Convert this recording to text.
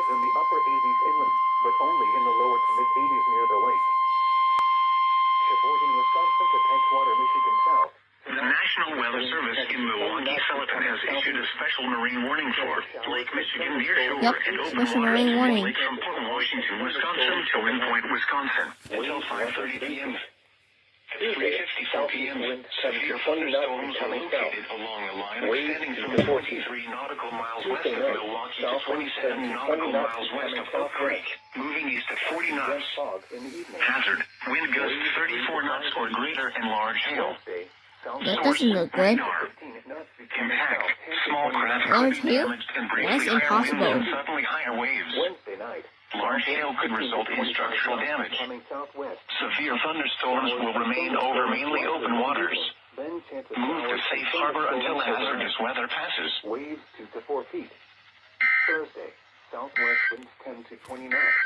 is in the upper 80s inland, but only in the lower to mid-80s near the lake. Sheboygan, Wisconsin to Edgewater, Michigan south. The National Weather Service in Milwaukee, Sullivan has issued a special marine warning for Lake Michigan nearshore and open special waters marine warning. Lake from Port Washington, Wisconsin to Wind Point, Wisconsin until 5:30 p.m. At 3:54 p.m., severe thunderstorms are located along a line extending from 43 nautical miles west of Milwaukee to 27 nautical miles west of Oak Creek, moving east at 40 knots. Hazard: wind gusts 34 knots or greater and large hail. That doesn't look good. Impact: small craft could Large be hail? damaged and briefly That's higher winds impossible. and suddenly higher waves. Large hail could result in structural damage. Severe thunderstorms will remain over mainly open waters. Move to safe harbor until hazardous weather passes. Waves 2 to 4 feet. Thursday, southwest winds 10 to 20 knots.